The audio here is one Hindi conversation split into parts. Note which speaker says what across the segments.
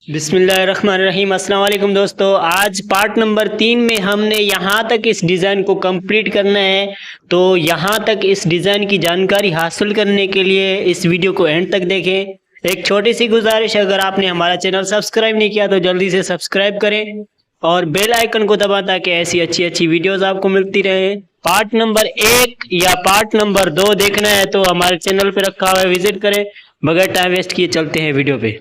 Speaker 1: बिस्मिल्लाहिर्रहमानिर्रहीम। अस्सलाम वालेकुम दोस्तों, आज पार्ट नंबर 3 में हमने यहाँ तक इस डिज़ाइन को कंप्लीट करना है। तो यहाँ तक इस डिज़ाइन की जानकारी हासिल करने के लिए इस वीडियो को एंड तक देखें। एक छोटी सी गुजारिश, अगर आपने हमारा चैनल सब्सक्राइब नहीं किया तो जल्दी से सब्सक्राइब करें और बेल आइकन को दबा ताकि ऐसी अच्छी वीडियोस आपको मिलती रहे। पार्ट नंबर 1 या पार्ट नंबर 2 देखना है तो हमारे चैनल पे रखा हुआ है, विजिट करें। बगैर टाइम वेस्ट किए चलते हैं वीडियो पे।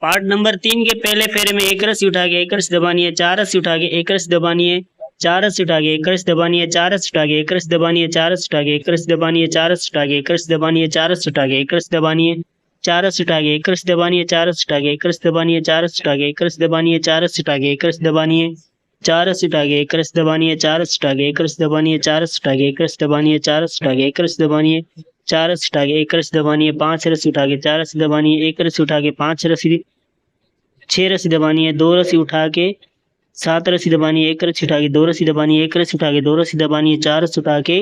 Speaker 1: पार्ट नंबर 3 के पहले फेरे में एक रस्सी उठा के एक रस्सी दबानी है, 4 रस्सी उठा के एक रस्सी दबानी है, 4 रस्सी उठा के एक रस्सी दबानी है, 4 रस्सी उठा के एक रस्सी दबानी है, 4 रस्सी उठा के एक रस्सी दबानी है, 4 रस्सी उठा के एक रस्सी दबानी है, 4 रस्सी उठा के एक रस्सी दबानी है, 4 रस्सी उठा के एक रस्सी दबानी है, 4 रस्सी उठा के एक रस्सी दबानी है, 4 रस्सी उठा के एक रस्सी दबानी है, 4 रस्सी उठा के एक रस्सी दबानी है, 4 रस्सी उठा के एक रस्सी दबानी है, 4 रस्सी उठा के एक रस्सी दबानी है, 4 रस्सी उठा के एक रस्सी दबानी है, 4 रस्सी उठा के एक रस्सी दबानी है, 4 रस्सी उठा के एक रस्सी दबानी है, 5 रस्सी उठा के 4 रस्सी दबानी है, 1 रस्सी उठा के 5 रस्सी 6 रस्सी दबानी है, 2 रस्सी उठा के 7 रस्सी दबानी है, 1 रस्सी उठा के 2 रस्सी दबानी है, 1 रस्सी उठा के 2 रस्सी दबानी है, 4 रस्सी उठा के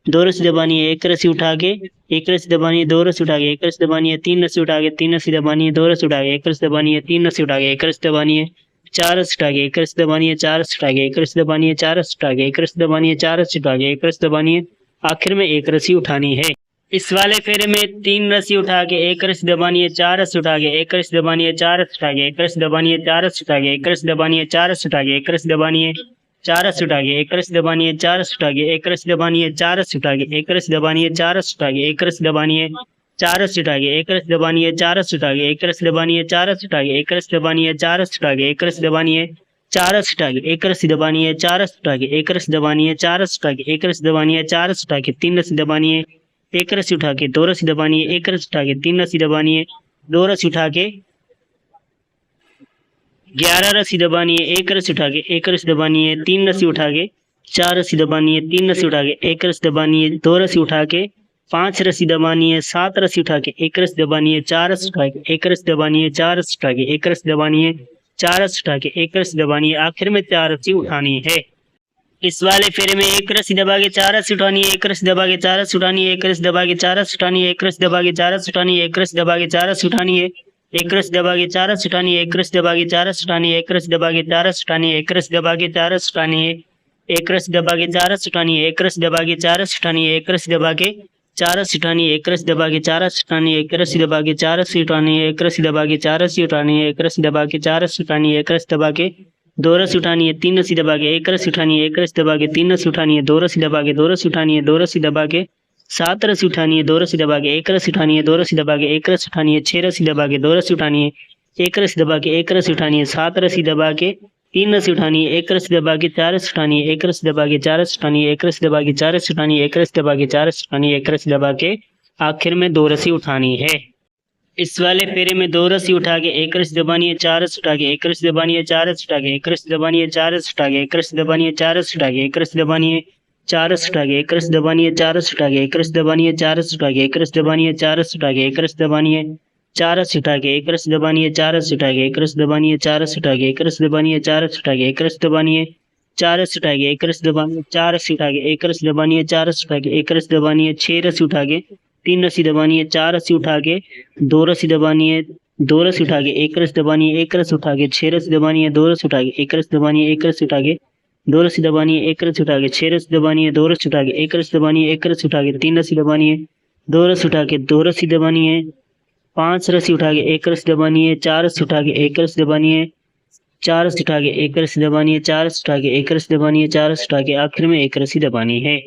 Speaker 1: 2 रस्सी दबानी है, 1 रस्सी उठा के 1 रस्सी दबानी है, 2 रस्सी उठा के 1 रस्सी दबानी है, 3 रस्सी उठा के 3 रस्सी दबानी है, 2 रस्सी उठा के 1 रस्सी दबानी है, 3 रस्सी उठा के 1 रस्सी दबानी है, 4 रस्सी उठा के 1 रस्सी दबानी है, 4 रस्सी उठा के 1 रस्सी दबानी है, 4 रस्सी उठा के 1 रस्सी दबानी है, 4 रस्सी उठा के 1 रस्सी दबानी है, आखिर में 1 रस्सी उठानी है। इस वाले फेरे में 3 रस्सी उठा के 1 रस्सी दबानी है, 4 रस्सी उठा के 1 रस्सी दबानी है, 4 रस्सी उठा के 1 रस्सी दबानी है, 4 रस्सी उठा के 1 रस्सी दबानी है, 4 रस्सी उठा के 1 रस्सी दबानी है, 4 रस्सी उठा के 1 रस्सी दबानी है, 4 रस्सी उठा के 1 रस्सी दबानी है, 4 रस्सी उठा के 1 रस्सी दबानी है, 4 रस्सी उठा के 1 रस्सी दबानी है, 4 रस्सी उठा के 1 रस्सी दबानी है, 4 रस्सी उठा के 1 रस्सी दबानी है, 4 रस्सी उठा के 1 रस्सी दबानी है, 4 रस्सी उठा के 1 रस्सी दबानी है, 4 रस्सी उठा के 1 रस्सी दबानी है, 4 रस्सी उठा के 1 रस्सी दबानी है, 4 रस्सी उठा के 1 रस्सी दबानी है, 4 रस्सी उठा के 3 रस्सी दबानी है, 1 रस्सी उठा के 2 रस्सी दबानी है, 1 रस्सी उठा के 3 रस्सी दबानी है, 2 रस्सी उठा के 11 रस्सी दबानी है, 1 रस्सी उठा के 1 रस्सी दबानी है, 3 रस्सी उठा के 4 रस्सी दबानी है, 3 रस्सी उठा के 1 रस्सी दबानी है, 2 रस्सी उठा के 5 रस्सी दबानी है, 7 रस्सी उठा के 1 रस्सी दबानी है, 4 रस्सी उठा के 1 रस्सी दबानी है, 4 रस्सी उठा के 1 रस्सी दबानी है, 4 रस्सी उठा के 1 रस्सी दबानी है, आखिर में 4 रस्सी उठानी है। इस वाले फेरे में 1 रस्सी दबा के 4 रस्सी उठानी है, 1 रस्सी दबा के 4 रस्सी उठानी है, 1 रस्सी दबा के 4 रस्सी उठानी है, 1 रस्सी दबा के 4 रस्सी उठानी है, 1 रस्सी दबा के 4 रस्सी उठानी है, 1 रस्सी दबा के 4 रस्सी उठानी है, 1 रस्सी दबा के 4 रस्सी उठानी है, 1 रस्सी दबा के 4 रस्सी उठानी है, 1 रस्सी दबा के 4 रस्सी उठानी है, 1 रस्सी दबा के 4 रस्सी उठानी है, 1 रस्सी दबा के 4 रस्सी उठानी है, 1 रस्सी दबा के 4 रस्सी उठानी है, 1 रस्सी दबा के 4 रस्सी उठानी है, 1 रस्सी दबा के 4 रस्सी उठानी है, 1 रस्सी दबा के 4 रस्सी उठानी है, 1 रस्सी दबा के 4 रस्सी उठानी है, 1 रस्सी दबा के 2 रस्सी उठानी है, 3 रस्सी दबा के 1 रस्सी उठानी है, 1 रस्सी दबा के 3 रस्सी उठानी है, 2 रस्सी दबा के 2 रस्सी उठानी है, 2 रस्सी दबा के 7 रस्सी उठानी है, 2 रस्सी दबा के 1 रस्सी उठानी है, 2 रस्सी दबा के 1 रस्सी उठानी है, 6 रस्सी दबा के 2 रस्सी उठानी है, 1 रस्सी दबा के 1 रस्सी उठानी है, 7 रस्सी दबा के 3 रस्सी उठानी है, 1 रस्सी दबा के 4 रस्सी उठानी है, 1 रस्सी दबा के 4 रस्सी उठानी है, 1 रस्सी दबा के 4 रस्सी उठानी है, 1 रस्सी दबा के 4 रस्सी उठानी है, 1 रस्सी दबा के आखिर में 2 रस्सी उठानी है। इस वाले फेरे में 2 रस्सी उठा के 1 रस्सी दबानी है, 4 रस्सी उठा के 1 रस्सी दबानी है, 4 रस्सी उठा के 1 रस्सी दबानी है, 4 रस्सी उठा के 1 रस्सी दबानी है, 4 रस्सी उठा के 1 रस्सी दबानी है, 4 रस्सी उठा के 1 रस्सी दबानी है, 4 रस्सी उठा के 1 रस्सी दबानी है, 4 रस्सी उठा के 1 रस्सी दबानी है, 4 रस्सी उठा के 1 रस्सी दबानी है, 4 रस्सी उठा के 1 रस्सी दबानी है, 4 रस्सी उठा के 1 रस्सी दबानी है, 4 रस्सी उठा के 1 रस्सी दबानी है, 4 रस्सी उठा के 1 रस्सी दबानी है, 4 रस्सी उठा के 1 रस्सी दबानी है, 4 रस्सी उठा के 1 रस्सी दबानी है, 4 रस्सी उठा के 1 रस्सी दबानी है, 6 रस्सी उठा के 3 रस्सी दबानी है, 4 रस्सी उठा के 2 रस्सी दबानी है, 2 रस्सी उठा के 1 रस्सी दबानी है, 1 रस्सी उठा के 6 रस्सी दबानी है, 2 रस्सी उठा के 1 रस्सी दबानी है, 1 रस्सी उठा के 2 रस्सी दबानी है, 1 रस्सी उठा के 6 रस्सी दबानी है, 2 रस्सी उठा के 1 रस्सी दबानी है, 1 रस्सी उठा के 3 रस्सी दबानी है, 2 रस्सी उठा के 2 रस्सी दबानी है, 5 रस्सी उठा के 1 रस्सी दबानी है, 4 रस्सी उठा के 1 रस्सी दबानी है, 4 रस्सी उठा के 1 रस्सी दबानी है, 4 रस्सी उठा के 1 रस्सी दबानी है, 4 रस्सी उठा के आखिर में 1 रस्सी दबानी है।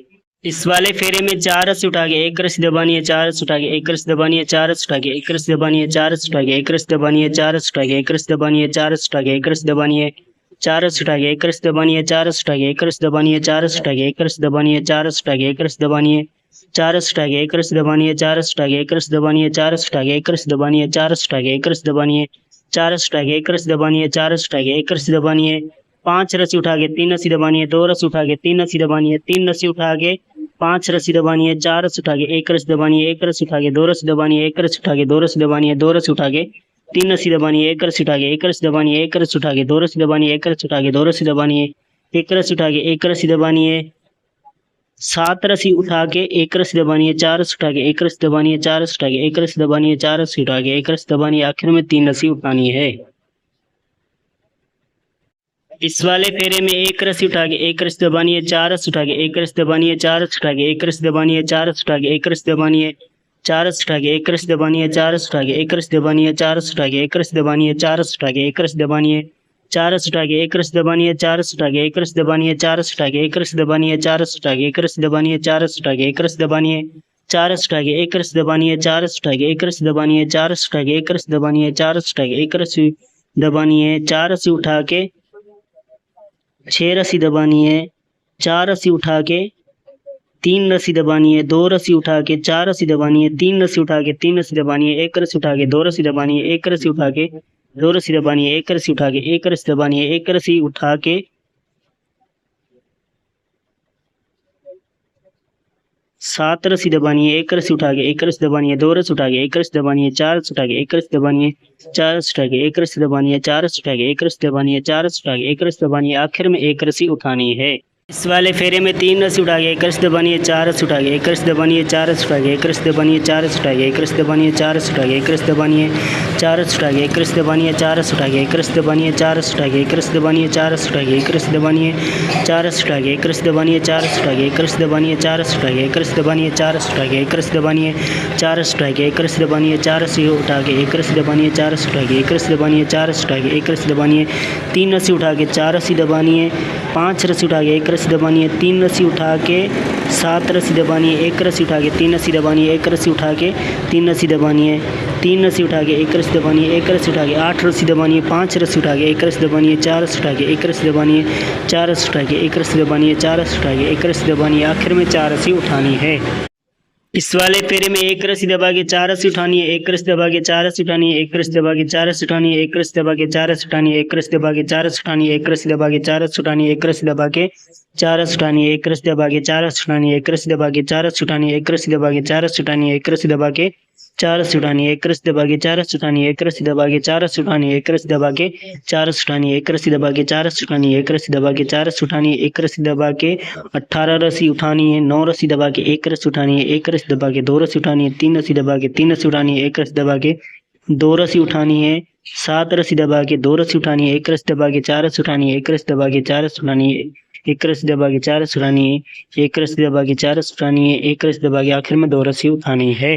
Speaker 1: इस वाले फेरे में 4 रस्सी उठा के 1 रस्सी दबानी है, 4 रस्सी उठा के 1 रस्सी दबानी है, 4 रस्सी उठा के 1 रस्सी दबानी है, 4 रस्सी उठा के 1 रस्सी दबानी है, 4 रस्सी उठा के 1 रस्सी दबानी है, 4 रस्सी उठा के 1 रस्सी दबानी है, 4 रस्सी उठा के 1 रस्सी दबानी है, 4 रस्सी उठा के 1 रस्सी दबानी है, 4 रस्सी उठा के 1 रस्सी दबानी है, 4 रस्सी उठा के 1 रस्सी दबानी है, 4 रस्सी उठा के 1 रस्सी दबानी है, 4 रस्सी उठा के 1 रस्सी दबानी है, 4 रस्सी उठा के 1 रस्सी दबानी है, 4 रस्सी उठा के 1 रस्सी दबानी है, 4 रस्सी उठा के 1 रस्सी दबानी है, 4 रस्सी उठा के 1 रस्सी दबानी है, 5 रस्सी उठा के 3 रस्सी दबानी है, 2 रस्सी उठा के 3 रस्सी दबानी है, 3 रस्सी उठा के 5 रस्सी दबानी है, 4 रस्सी उठा के 1 रस्सी दबानी है, 1 रस्सी उठा के 2 रस्सी दबानी है, 1 रस्सी उठा के 2 रस्सी दबानी है, 2 रस्सी उठा के 3 रस्सी दबानी है, 1 रस्सी उठा के 1 रस्सी दबानी है, 1 रस्सी उठा के 2 रस्सी दबानी है, 1 रस्सी उठा के 2 रस्सी दबानी है, 1 रस्सी उठा के 1 रस्सी दबानी है, 7 रस्सी उठा के 1 रस्सी दबानी है, 4 रस्सी उठा के 1 रस्सी दबानी है, 4 रस्सी उठा के 1 रस्सी दबानी है, 4 रस्सी उठा के 1 रस्सी दबानी है, आखिर में 3 रस्सी उठानी है। इस वाले फेरे में एक रस्सी उठा के एक रस्सी दबानी है, 4 रस्सी उठा के एक रस्सी दबानी है, 4 रस्सी उठा के एक रस्सी दबानी है, 4 रस्सी उठा के एक रस्सी दबानी है, 4 रस्सी उठा के एक रस्सी दबानी है, 4 रस्सी उठा के एक रस्सी दबानी है, 4 रस्सी उठा के एक रस्सी दबानी है, 4 रस्सी उठा के एक रस्सी दबानी है, 4 रस्सी उठा के एक रस्सी दबानी है, 4 रस्सी उठा के एक रस्सी दबानी है, 4 रस्सी उठा के एक रस्सी दबानी है, 4 रस्सी उठा के एक रस्सी दबानी है, 4 रस्सी उठा के एक रस्सी दबानी है, 4 रस्सी उठा के एक रस्सी दबानी है, 4 रस्सी उठा के एक रस्सी दबानी है, 4 रस्सी उठा के एक रस्सी दबानी है, 4 रस्सी उठा के एक रस्सी दबानी है, 4 रस्सी उठा के 6 रस्सी दबानी है, 4 रस्सी उठा के 3 रस्सी दबानी है, 2 रस्सी उठा के 4 रस्सी दबानी है, 3 रस्सी उठा के 3 रस्सी दबानी है, 1 रस्सी उठा के 2 रस्सी दबानी है, 1 रस्सी उठा के 2 रस्सी दबानी है, 1 रस्सी उठा के 1 रस्सी दबानी है, 1 रस्सी उठा के 7 रस्सी दबानी है, 1 रस्सी उठा के 1 रस्सी दबानी है, 2 रस्सी उठा के 1 रस्सी दबानी है, 4 रस्सी उठा के 1 रस्सी दबानी है, 4 रस्सी उठा के 1 रस्सी दबानी है, 4 रस्सी उठा के 1 रस्सी दबानी है, 4 रस्सी उठा के 1 रस्सी दबानी है, आखिर में 1 रस्सी उठानी है। इस वाले फेरे में 3 रस्सी उठा के 1 रस्सी दबानी है, 4 रस्सी उठा के 1 रस्सी दबानी है, 4 रस्सी उठा के 1 रस्सी दबानी है, 4 रस्सी उठा के 1 रस्सी दबानी है, 4 रस्सी उठा के 1 रस्सी दबानी है, 4 रस्सी उठा के 1 रस्सी दबानी है, 4 रस्सी उठा के 1 रस्सी दबानी है, 4 रस्सी उठा के 1 रस्सी दबानी है, 4 रस्सी उठा के 1 रस्सी दबानी है, 4 रस्सी उठा के 1 रस्सी दबानी है, 4 रस्सी उठा के 1 रस्सी दबानी है, 4 रस्सी उठा के 1 रस्सी दबानी है, 4 रस्सी उठा के 1 रस्सी दबानी है, 4 रस्सी उठा के 1 रस्सी दबानी है, 4 रस्सी उठा के 1 रस्सी दबानी है, 4 रस्सी उठा के 1 रस्सी दबानी है, 4 रस्सी उठा के 1 रस्सी दबानी है, 3 रस्सी उठा के 4 रस्सी दबानी है, 5 रस्सी उठा के 1 रस्सी दबानी है, 3 रस्सी उठा के 7 रस्सी दबानी है, 1 रस्सी उठा के 3 रस्सी दबानी है, 1 रस्सी उठा के 3 रस्सी दबानी है, 3 रस्सी उठा के 1 रस्सी दबानी है, 1 रस्सी उठा के 8 रस्सी दबानी है, 5 रस्सी उठा के 1 रस्सी दबानी है, 4 रस्सी उठा के 1 रस्सी दबानी है, 4 रस्सी उठा के 1 रस्सी दबानी है, 4 रस्सी उठा के 1 रस्सी दबानी है, आखिर में 4 रस्सी उठानी है। इस वाले फेरे में 1 रस्सी दबा के 4 रस्सी उठानी है, 1 रस्सी दबा के 4 रस्सी उठानी है, 1 रस्सी दबा के 4 रस्सी उठानी है, 1 रस्सी दबा के 4 रस्सी उठानी है, 1 रस्सी दबा के 4 रस्सी उठानी है, 1 रस्सी दबा के 4 रस्सी उठानी है, 1 रस्सी दबा के 4 रस्सी उठानी है, 1 रस्सी दबा के 4 रस्सी उठानी है, 1 रस्सी दबा के 4 रस्सी उठानी है, 1 रस्सी दबा के 4 रस्सी उठानी है, 1 रस्सी दबा के 4 रस्सी उठानी है, 1 रस्सी दबा के 4 रस्सी उठानी है, 1 रस्सी दबा के 4 रस्सी उठानी है, 1 रस्सी दबा के 4 रस्सी उठानी है, 1 रस्सी दबा के 4 रस्सी उठानी है, 1 रस्सी दबा के 4 रस्सी उठानी है, 1 रस्सी दबा के 18 रस्सी उठानी है, 9 रस्सी दबा के 1 रस्सी उठानी है, 1 रस्सी दबा के 2 रस्सी उठानी है, 3 रस्सी दबा के 3 रस्सी उठानी है, 1 रस्सी दबा के 2 रस्सी उठानी है, 7 रस्सी दबा के 2 रस्सी उठानी है, 1 रस्सी दबा के 4 रस्सी उठानी है, 1 रस्सी दबा के 4 रस्सी उठानी है, 1 रस्सी दबा के 4 रस्सी उठानी है, 1 रस्सी दबा के 4 रस्सी उठानी है, 1 रस्सी दबा के आखिर में 2 रस्सी उठानी है।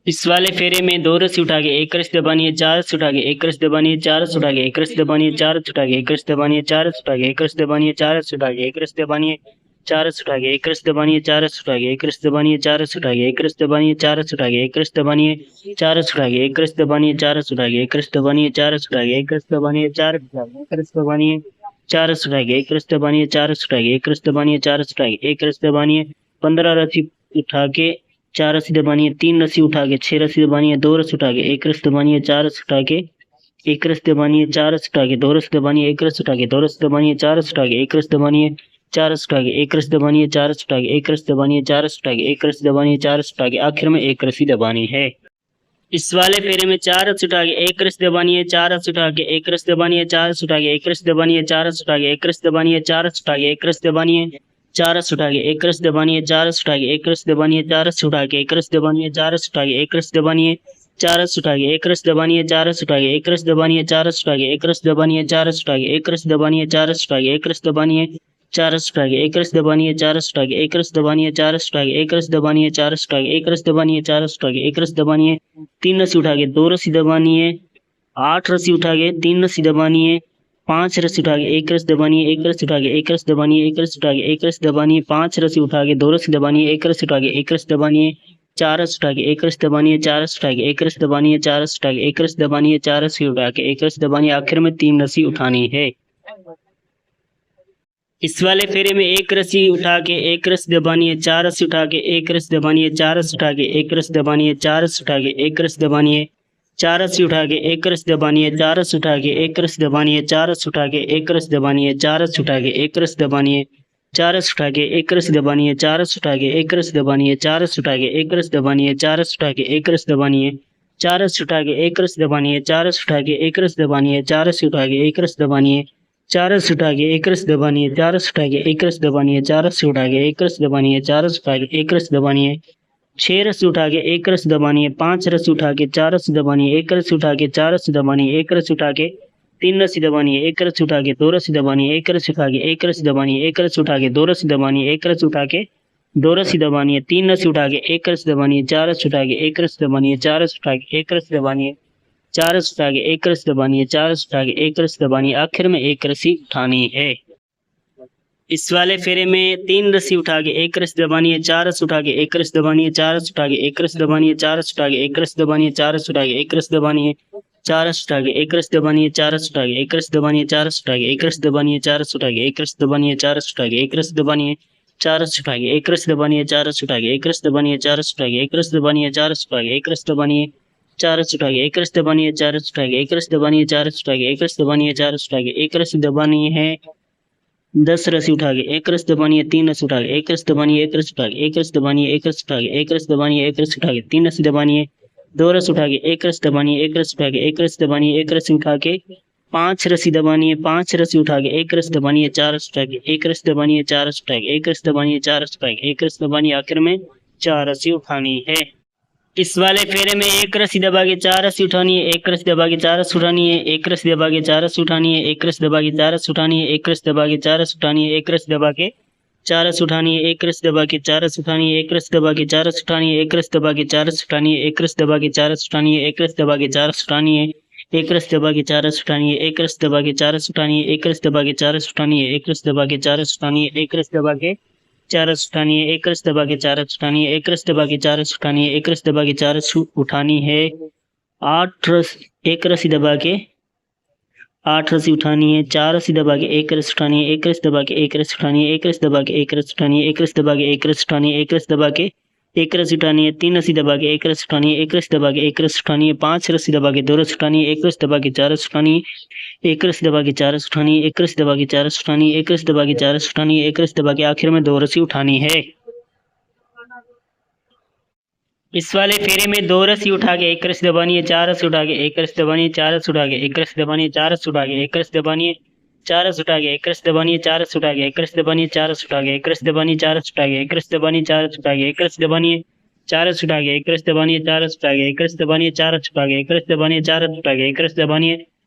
Speaker 1: इस वाले फेरे में 2 रस्सी उठा के 1 रस्सी दबानी है, 4 रस्सी उठा के 1 रस्सी दबानी है, 4 रस्सी उठा के 1 रस्सी दबानी है, 4 रस्सी उठा के 1 रस्सी दबानी है, 4 रस्सी उठा के 1 रस्सी दबानी है, 4 रस्सी उठा के 1 रस्सी दबानी है, 4 रस्सी उठा के 1 रस्सी दबानी है, 4 रस्सी उठा के 1 रस्सी दबानी है, 4 रस्सी उठा के 1 रस्सी दबानी है, 4 रस्सी उठा के 1 रस्सी दबानी है, 4 रस्सी उठा के 1 रस्सी दबानी है, 4 रस्सी उठा के 1 रस्सी दबानी है, 4 रस्सी उठा के 1 रस्सी दबानी है, 4 रस्सी उठा के 1 रस्सी दबानी है, 4 रस्सी उठा के 1 रस्सी दबानी है, 4 रस्सी उठा के 1 रस्सी दबानी है, 4 रस्सी उठा के 1 रस्सी दबानी है, 15 रस्सी उठा के 4 रस्सी दबानी है, 3 रस्सी उठा के 6 रस्सी दबानी है, 2 रस्सी उठा के 1 रस्सी दबानी है, 4 रस्सी उठा के 1 रस्सी दबानी है, 4 रस्सी उठा के 2 रस्सी दबानी है, 1 रस्सी उठा के 2 रस्सी दबानी है, 4 रस्सी उठा के 1 रस्सी दबानी है, 4 रस्सी उठा के 1 रस्सी दबानी है, 4 रस्सी उठा के 1 रस्सी दबानी है, 4 रस्सी उठा के 1 रस्सी दबानी है, 4 रस्सी उठा के आखिर में 1 रस्सी दबानी है। इस वाले फेरे में 4 रस्सी उठा के 1 रस्सी दबानी है, 4 रस्सी उठा के 1 रस्सी दबानी है, 4 रस्सी उठा के 1 रस्सी दबानी है, 4 रस्सी उठा के 1 रस्सी दबानी है, 4 रस्सी उठा के 1 रस्सी दबानी है, 4 रस्सी उठा के 1 रस्सी दबानी है, 4 रस्सी उठा के 1 रस्सी दबानी है, 4 रस्सी उठा के 1 रस्सी दबानी है, 4 रस्सी उठा के 1 रस्सी दबानी है, 4 रस्सी उठा के 1 रस्सी दबानी है, 4 रस्सी उठा के 1 रस्सी दबानी है, 4 रस्सी उठा के 1 रस्सी दबानी है, 4 रस्सी उठा के 1 रस्सी दबानी है, 4 रस्सी उठा के 1 रस्सी दबानी है, 4 रस्सी उठा के 1 रस्सी दबानी है, 4 रस्सी उठा के 1 रस्सी दबानी है, 4 रस्सी उठा के 1 रस्सी दबानी है, 4 रस्सी उठा के 1 रस्सी दबानी है, 4 रस्सी उठा के 1 रस्सी दबानी है, 3 रस्सी उठा के 2 रस्सी दबानी है, 8 रस्सी उठा के 3 रस्सी दबानी है, 5 रस्सी उठा के 1 रस्सी दबानी है, 1 रस्सी उठा के 1 रस्सी दबानी है, 1 रस्सी उठा के 1 रस्सी दबानी है, 5 रस्सी उठा के 2 रस्सी दबानी है, 1 रस्सी उठा के 1 रस्सी दबानी है, 4 रस्सी उठा के 1 रस्सी दबानी है, 4 रस्सी उठा के 1 रस्सी दबानी है, 4 रस्सी उठा के 1 रस्सी दबानी है, 4 रस्सी उठा के 1 रस्सी दबानी है, आखिर में 3 रस्सी उठानी है। इस वाले फेरे में 1 रस्सी उठा के 1 रस्सी दबानी है, 4 रस्सी उठा के 1 रस्सी दबानी है, 4 रस्सी उठा के 1 रस्सी दबानी है, 4 रस्सी उठा के 1 रस्सी दबानी है, 4 रस्सी उठा के 1 रस्सी दबानी है, 4 रस्सी उठा के 1 रस्सी दबानी है, 4 रस्सी उठा के 1 रस्सी दबानी है, 4 रस्सी उठा के 1 रस्सी दबानी है, 4 रस्सी उठा के 1 रस्सी दबानी है, 4 रस्सी उठा के 1 रस्सी दबानी है, 4 रस्सी उठा के 1 रस्सी दबानी है, 4 रस्सी उठा के 1 रस्सी दबानी है, 4 रस्सी उठा के 1 रस्सी दबानी है, 4 रस्सी उठा के 1 रस्सी दबानी है, 4 रस्सी उठा के 1 रस्सी दबानी है, 4 रस्सी उठा के 1 रस्सी दबानी है, 4 रस्सी उठा के 1 रस्सी दबानी है, 4 रस्सी उठा के 1 रस्सी दबानी है, 4 रस्सी उठा के 1 रस्सी दबानी है, 6 रस्सी उठा के 1 रस्सी दबानी है, 5 रस्सी उठा के 4 रस्सी दबानी है, 1 रस्सी उठा के 4 रस्सी दबानी है, 1 रस्सी उठा के तीन रस्सी दबानी है, एक रस्सी उठा के दो रस्सी दबानी है, एक रस्सी उठा के एक रस्सी दबानी है, एक रस्सी उठा के दो रस्सी दबानी है, एक रस्सी उठा के दो रस्सी दबानी है, तीन रस्सी उठा के एक रस्सी दबानी है, चार रस्सी उठा के एक रस्सी दबानी है, चार रस्सी उठा के एक रस्सी दबानी है, चार रस्सी उठा के एक रस्सी दबानी है, चार रस्सी उठा के एक रस्सी दबानी है, आखिर में एक रस्सी उठानी है। इस वाले फेरे में तीन रस्सी उठा के एक रस्सी दबानी है, चार रस्सी उठा के एक रस्सी दबानी है, चार रस्सी उठा के एक रस्सी दबानी है, चार रस्सी उठा के एक रस्सी दबानी है, चार रस्सी उठा के एक रस्सी दबानी है, चार रस्सी उठा के एक रस्सी दबानी है, चार रस्सी उठा के एक रस्सी दबानी है, चार रस्सी उठा के एक रस्सी दबानी है, चार रस्सी उठा के एक रस्सी दबानी है, चार रस्सी उठा के एक रस्सी दबानी है, चार रस्सी उठा के एक रस्सी दबानी है, चार रस्सी उठा के एक रस्सी दबानी है, चार रस्सी उठा के एक रस्सी दबानी है, चार रस्सी उठा के एक रस्सी दबानी है, चार रस्सी उठा के एक रस्सी दबानी है, चार रस्सी उठा के एक रस्सी दबानी है, चार रस्सी उठा के एक रस्सी दबानी है, चार रस्सी उठा के एक रस्सी दबानी है, 10 रस्सी उठा के एक रस्सी दबानी है, तीन रस्सी उठा के एक रस्सी दबानी है, एक रस्सी उठा के एक रस्सी दबानी है, एक रस्सी उठा के एक रस्सी दबानी है, एक रस्सी उठा के तीन रस्सी दबानी है, दो रस्सी उठा के एक रस्सी दबानी है, एक रस्सी उठा के एक रस्सी दबानी है, एक रस्सी उठा के पांच रस्सी दबानी है, पांच रस्सी उठा के एक रस्सी दबानी है, चार रस्सी उठा के एक रस्सी दबानी है, चार रस्सी उठा के एक रस्सी दबानी है, चार रस्सी उठा के एक रस्सी दबानी है, आखिर में चार रस्सी उठानी है। इस वाले फेरे में एक रस्सी दबा के चार रस्सी उठानी है, एक रस्सी दबा के चार रस्सी उठानी है, एक रस्सी दबा के चार रस्सी उठानी है, एक रस्सी दबा के चार रस्सी उठानी है, एक रस्सी दबा के चार रस्सी उठानी है, एक रस्सी दबा के चार रस्सी उठानी है, एक रस्सी दबा के चार रस्सी उठानी है, एक रस्सी दबा के चार रस्सी उठानी है, एक रस्सी दबा के चार रस्सी उठानी है, एक रस्सी दबा के चार रस्सी उठानी है, एक रस्सी दबा के चार रस्सी उठानी है, एक रस्सी दबा के चार रस्सी उठानी है, एक रस्सी दबा के चार रस्सी उठानी है, एक रस्सी दबा के चार रस्सी उठानी है, एक रस्सी दबा के चार रस्सी उठानी है, एक रस्सी दबा के चार रस्सी उठानी है, एक रस्सी दबा के चार रस्सी उठानी है, एक रस्सी दबा के चार रस्सी उठानी है, एक रस्सी दबा के चार रस्सी उठानी है, एक रस्सी दबा के आठ रस्सी उठानी है, चार रस्सी दबा के एक रस्सी उठानी है, एक रस्सी दबा के एक रस्सी उठानी है, एक रस्सी दबा के एक रस्सी उठानी है, एक रस्सी दबा के एक रस्सी उठानी है, एक रस्सी दबा के एक रस्सी उठानी है, तीन रस्सी दबा के एक रस्सी उठानी है, एक रस्सी दबा के एक रस्सी उठानी है, पांच रस्सी दबा के दो रस्सी उठानी है, एक रस्सी दबा के चार रस्सी उठानी है, एक रस्सी दबा के चार रस्सी उठानी है, एक रस्सी दबा के चार रस्सी उठानी है, एक रस्सी दबा के चार रस्सी उठानी है, एक रस्सी दबा के आखिर में दो रस्सी उठानी है। इस वाले फेरे में दो रस्सी उठा के एक रस्सी दबानी है, चार रस्सी उठा के एक रस्सी दबानी है, चार रस्सी उठा के एक रस्सी दबानी है, चार रस्सी उठा के एक रस्सी दबानी है, चार रस्सी उठा के एक रस्सी दबानी है, चार रस्सी उठा के एक रस्सी दबानी है, चार रस्सी उठा के एक रस्सी दबानी है, चार रस्सी उठा के एक रस्सी दबानी है, चार रस्सी उठा के एक रस्सी दबानी है, चार रस्सी उठा के एक रस्सी दबानी है, चार रस्सी उठा के एक रस्सी दबानी है, चार रस्सी उठा के एक रस्सी दबानी है, चार रस्सी उठा के एक रस्सी दबानी है, चार रस्सी उठा के एक रस्सी दबानी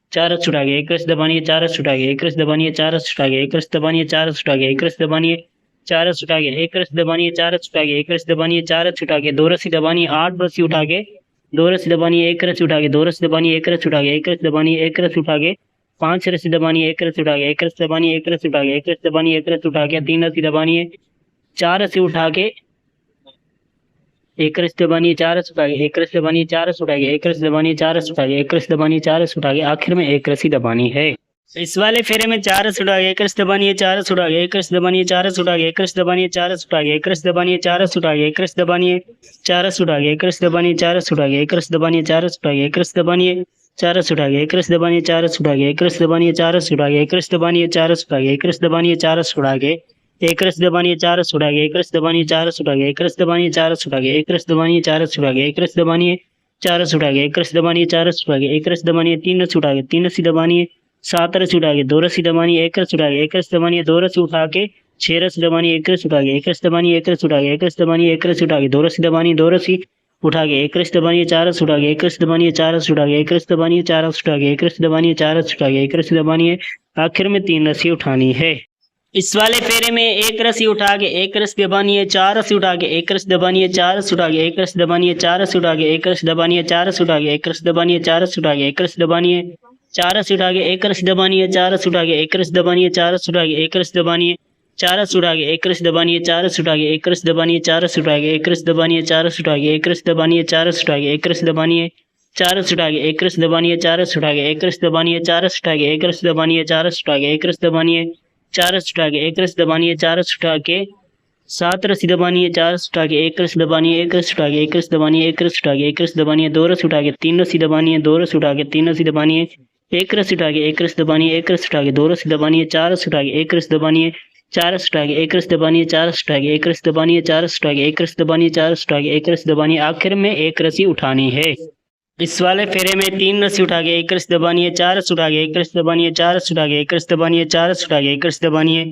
Speaker 1: है, चार रस्सी उठा के एक रस्सी दबानी है, चार रस्सी उठा के एक रस्सी दबानी है, चार रस्सी उठा के एक रस्सी दबानी है, चार रस्सी उठा के एक रस्सी दबानी है, चार रस्सी उठा के एक रस्सी दबानी है, चार रस्सी उठा के दो रस्सी दबानी है, आठ रस्सी उठा के दो रस्सी दबानी है, एक रस्सी उठा के दो रस्सी दबानी है, एक रस्सी उठा के एक रस्सी दबानी है, एक रस्सी उठा के पांच रस्सी दबानी है, एक रस्सी उठा के एक रस्सी दबानी है, एक रस्सी उठा के एक रस्सी दबानी है, एक रस्सी उठा के तीन रस्सी दबानी है, चार रस्सी उठा के एक रस्सी दबानी है, चार रस्सी उठा के एक रस्सी दबानी है, चार रस्सी उठा के एक रस्सी दबानी है, चार रस्सी उठा के एक रस्सी दबानी है, चार रस्सी उठा के आखिर में एक रस्सी दबानी है। इस वाले फेरे में चार रस्सी उठा के एक रस्सी दबानी है, चार रस्सी उठा के एक रस्सी दबानी है, चार रस्सी उठा के एक रस्सी दबानी है, चार रस्सी उठा के एक रस्सी दबानी है, चार रस्सी उठा के एक रस्सी दबानी है, चार रस्सी उठा के एक रस्सी दबानी है, चार रस्सी उठा के एक रस्सी दबानी है, चार रस्सी उठा के एक रस्सी दबानी है, चार रस्सी उठा के एक रस्सी दबानी है, चार रस्सी उठा के एक रस्सी दबानी है, चार रस्सी उठा के एक रस्सी दबानी है, चार रस्सी उठा के एक रस्सी दबानी है, चार रस्सी उठा के एक रस्सी दबानी है, चार रस्सी उठा के एक रस्सी दबानी है, चार रस्सी उठा के एक रस्सी दबानी है, चार रस्सी उठा के एक रस्सी दबानी है, चार रस्सी उठा के एक रस्सी दबानी है, चार रस्सी उठा के एक रस्सी दबानी है, चार रस्सी उठा के एक रस्सी दबानी है, तीन रस्सी उठा के तीन रस्सी दबानी है, सात रस्सी उठा के दो रस्सी दबानी है, एक रस्सी उठा के एक रस्सी दबानी है, दो रस्सी उठा के छह रस्सी दबानी है, एक रस्सी उठा के एक रस्सी दबानी है, एक रस्सी उठा के एक रस्सी दबानी है, एक रस्सी उठा के दो रस्सी दबानी है, दो रस्सी उठा के एक रस्सी दबानी है, चार रस्सी उठा के एक रस्सी दबानी है, चार रस्सी उठा के एक रस्सी दबानी है, चार रस्सी उठा के एक रस्सी दबानी है, चार रस्सी उठा के एक रस्सी दबानी है, आखिर में तीन रस्सी उठानी है। इस वाले फेरे में एक रस्सी उठा के एक रस्सी दबानी है, चार रस्सी उठा के एक रस्सी दबानी है, चार रस्सी उठा के एक रस्सी दबानी है, चार रस्सी उठा के एक रस्सी दबानी है, चार रस्सी उठा के एक रस्सी दबानी है, चार रस्सी उठा के एक रस्सी दबानी है, चार रस्सी उठा के एक रस्सी दबानी है, चार रस्सी उठा के एक रस्सी दबानी है, चार रस्सी उठा के एक रस्सी दबानी है, चार रस्सी उठा के एक रस्सी दबानी है, चार रस्सी उठा के एक रस्सी दबानी है, चार रस्सी उठा के एक रस्सी दबानी है, चार रस्सी उठा के एक रस्सी दबानी है, चार रस्सी उठा के एक रस्सी दबानी है, चार रस्सी उठा के एक रस्सी दबानी है, चार रस्सी उठा के एक रस्सी दबानी है, चार रस्सी उठा के एक रस्सी दबानी है, चार रस्सी उठा के एक रस्सी दबानी है, चार रस्सी उठा के एक रस्सी दबानी है, चार रस्सी उठा के सात रस्सी दबानी है, चार रस्सी उठा के एक रस्सी दबानी है, एक रस्सी उठा के एक रस्सी दबानी है, एक रस्सी उठा के एक रस्सी दबानी है, दो रस्सी उठा के तीन रस्सी दबानी है, दो रस्सी उठा के तीन रस्सी दबानी है, एक रस्सी उठा के एक रस्सी दबानी है, एक रस्सी उठा के दो रस्सी दबानी है, चार रस्सी उठा के एक रस्सी दबानी है, चार रस्सी उठा के एक रस्सी दबानी है, चार रस्सी उठा के एक रस्सी दबानी है, चार रस्सी उठा के एक रस्सी दबानी है, चार रस्सी उठा के एक रस्सी दबानी है, आखिर में एक रस्सी उठानी है। इस वाले फेरे में तीन रस्सी उठा के एक रस्सी दबानी है, चार रस्सी उठा के एक रस्सी दबानी है, चार रस्सी उठा के एक रस्सी दबानी है, चार रस्सी उठा के एक रस्सी दबानी है,